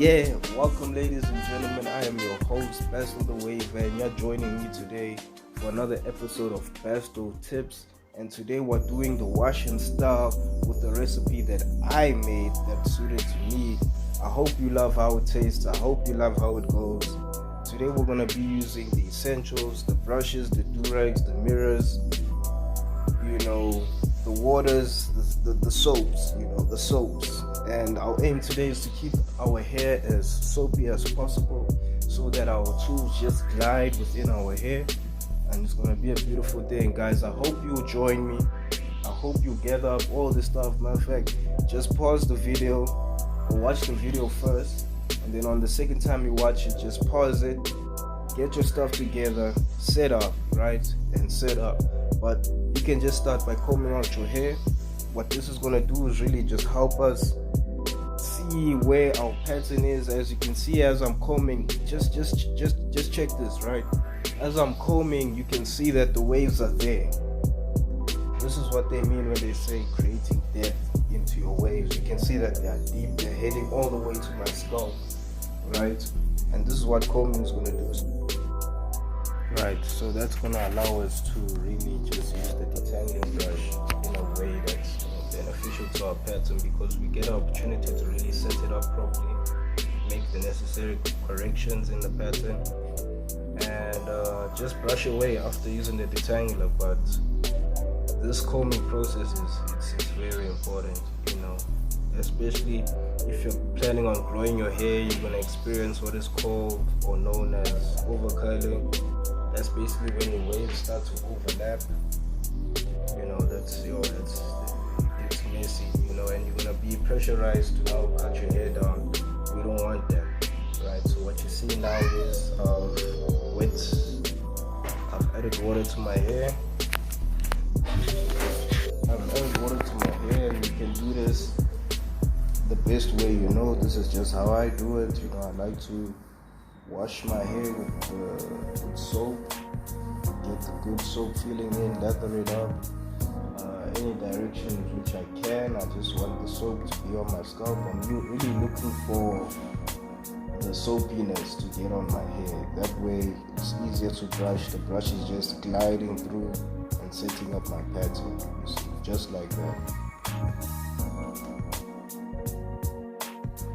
Yeah, welcome ladies and gentlemen. I am your host, Basil the Wave, and you're joining me today for another episode of Basil Tips. And today we're doing the wash and style with the recipe that I made that suited to me. I hope you love how it tastes. I hope you love how it goes. Today we're gonna be using the essentials, the brushes, the do-rags, the mirrors, the waters, the soaps, the soaps. And our aim today is to keep our hair as soapy as possible so that our tools just glide within our hair, and it's gonna be a beautiful day. And guys, I hope you'll join me. I hope you gather up all this stuff. Matter of fact, just pause the video or watch the video first, and then on the second time you watch it, just pause it, get your stuff together, set up, right? And set up. But you can just start by combing out your hair. What this is gonna do is really just help us see where our pattern is. As you can see, as I'm combing, just check this, right? As I'm combing, you can see that the waves are there. This is what they mean when they say creating depth into your waves. You can see that they are deep, they're heading all the way to my scalp, right? And this is what combing is going to do. Right, so that's going to allow us to really just use the detangling brush in a way that's beneficial to our pattern, because we get an opportunity to really set it up properly, make the necessary corrections in the pattern, and just brush away after using the detangler. But this combing process is very important, especially if you're planning on growing your hair. You're going to experience what is called or known as overcurling. That's basically when your waves start to overlap. It's messy, and you're gonna be pressurized to now cut your hair down. We don't want that, right? So what you see now is I've added water to my hair. And you can do this the best way. This is just how I do it. I like to wash my hair with soap, get the good soap feeling in, lather it up any direction which I can. I just want the soap to be on my scalp. I'm really looking for the soapiness to get on my hair. That way it's easier to brush. The brush is just gliding through and setting up my pattern, just like that.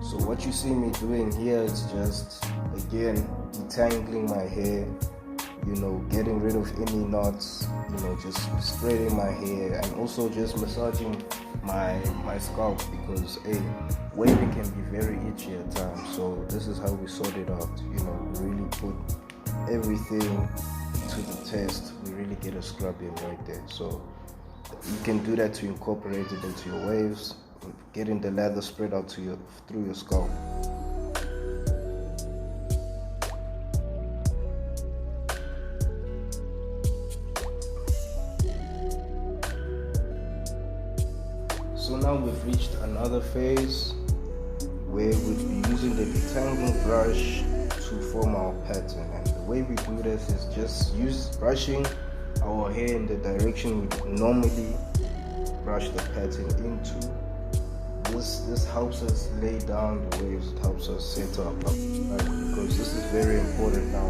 So what you see me doing here is just, again, detangling my hair, getting rid of any knots, just spreading my hair, and also just massaging my scalp, because waving can be very itchy at times. So this is how we sort it out. We really put everything to the test. We really get a scrub in right there. So you can do that to incorporate it into your waves, getting the lather spread out through your scalp. So now we've reached another phase where we'll be using the detangling brush to form our pattern. And the way we do this is just brushing our hair in the direction we normally brush the pattern into. This helps us lay down the waves. It helps us set up, right? Because this is very important now.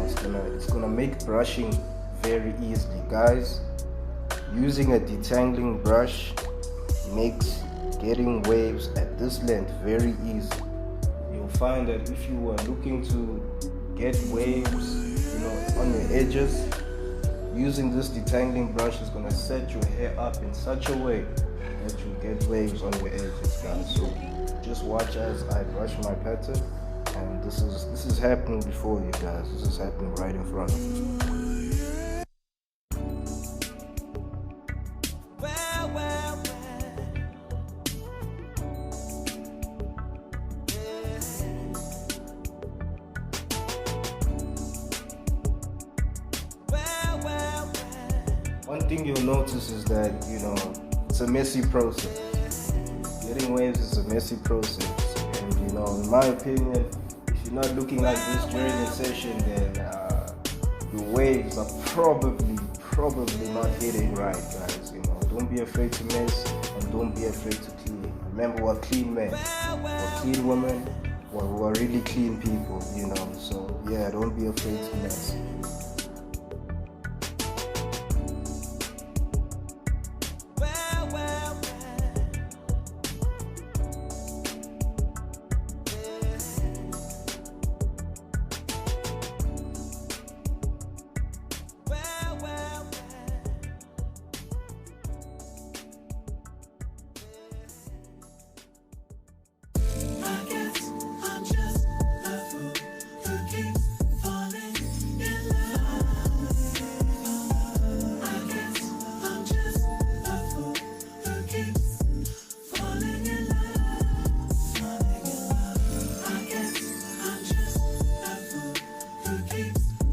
It's gonna make brushing very easily, guys. Using a detangling brush makes getting waves at this length very easy. You'll find that if you are looking to get waves, on your edges, using this detangling brush is gonna set your hair up in such a way that you get waves on your edges, guys. So just watch as I brush my pattern, and this is happening before you guys. This is happening right in front of you. One thing you'll notice is that, it's a messy process. Getting waves is a messy process. And, in my opinion, if you're not looking like this during the session, then your waves are probably not hitting right, guys. Don't be afraid to mess, and don't be afraid to clean. Remember, we're clean men, we're clean women, who are really clean people, you know. So yeah, don't be afraid to mess.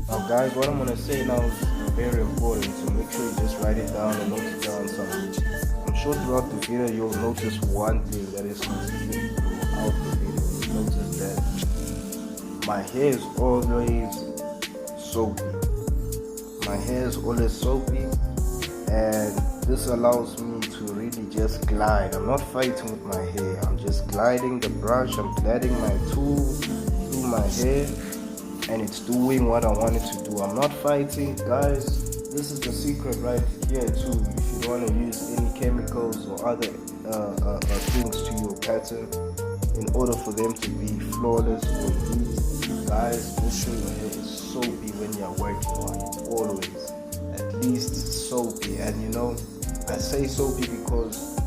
Now guys, what I'm gonna say now is very important, so make sure you just write it down and note it down. So I'm sure throughout the video you'll notice one thing that is consistent throughout the video. You'll notice that my hair is always soapy. My hair is always soapy, and this allows me to really just glide. I'm not fighting with my hair, I'm just gliding the brush, I'm gliding my tool through my hair, and it's doing what I want it to do. I'm not fighting, guys. This is the secret right here too. If you don't want to use any chemicals or other things to your pattern in order for them to be flawless or neat, guys, make sure your hair is soapy when you're working on it. Always, at least soapy. And you know, I say soapy because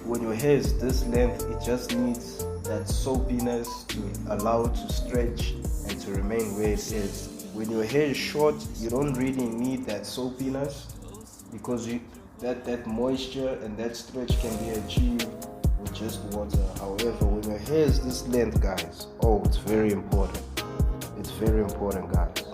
when your hair is this length, it just needs that soapiness to allow it to stretch and to remain where it is. When your hair is short, you don't really need that soapiness because that moisture and that stretch can be achieved with just water. However, when your hair is this length, guys, oh, it's very important. It's very important, guys.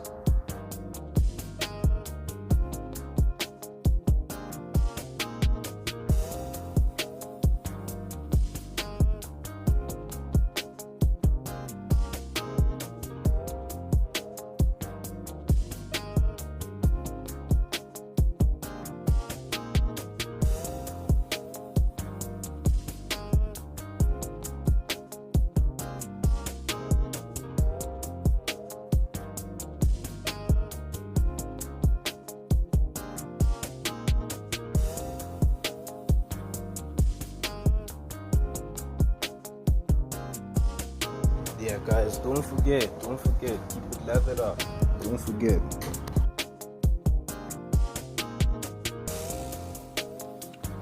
Yeah, guys, don't forget, keep it lathered up, don't forget.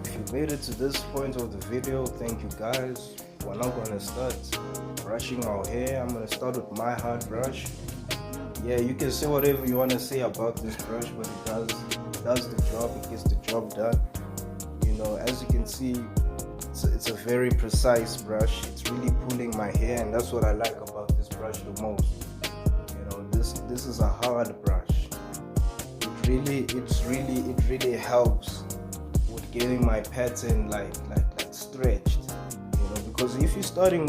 If you made it to this point of the video, thank you guys. We're now gonna start brushing our hair. I'm gonna start with my hard brush. Yeah, you can say whatever you want to say about this brush, but it does the job, it gets the job done. You know, as you can see, it's a very precise brush. It's really pulling my hair, and that's what I like about this brush the most. You know, this is a hard brush. It really helps with getting my pattern like stretched. You know, because if you're starting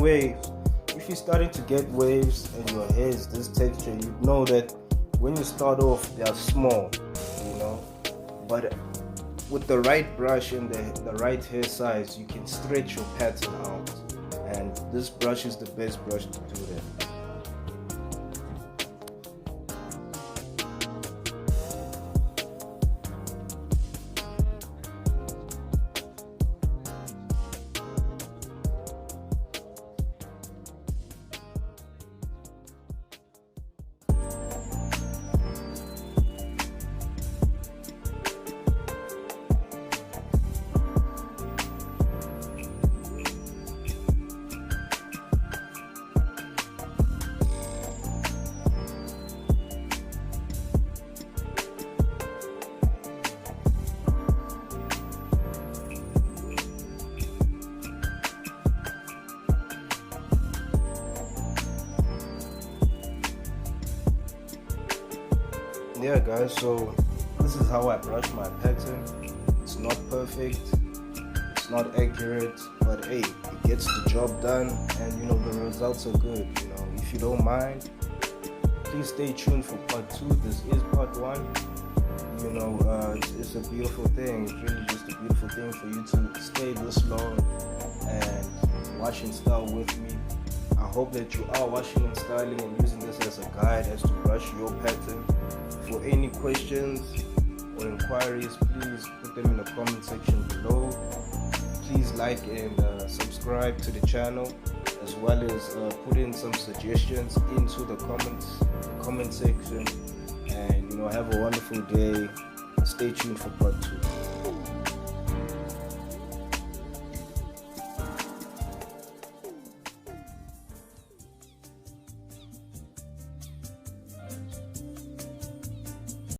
to get waves and your hair is this texture, you know that when you start off they are small. You know, but with the right brush and the right hair size, you can stretch your pattern out, and this brush is the best brush to do that. Yeah guys, so this is how I brush my pattern. It's not perfect, it's not accurate, but hey, it gets the job done, and you know, the results are good. You know, if you don't mind, please stay tuned for part 2. This is part 1. You know, it's a beautiful thing. It's really just a beautiful thing for you to stay this long and watch and style with me. I hope that you are washing and styling and using this as a guide as to brush your pattern. For any questions or inquiries, please put them in the comment section below. Please like and subscribe to the channel, as well as put in some suggestions into the comment section. And have a wonderful day. Stay tuned for part 2.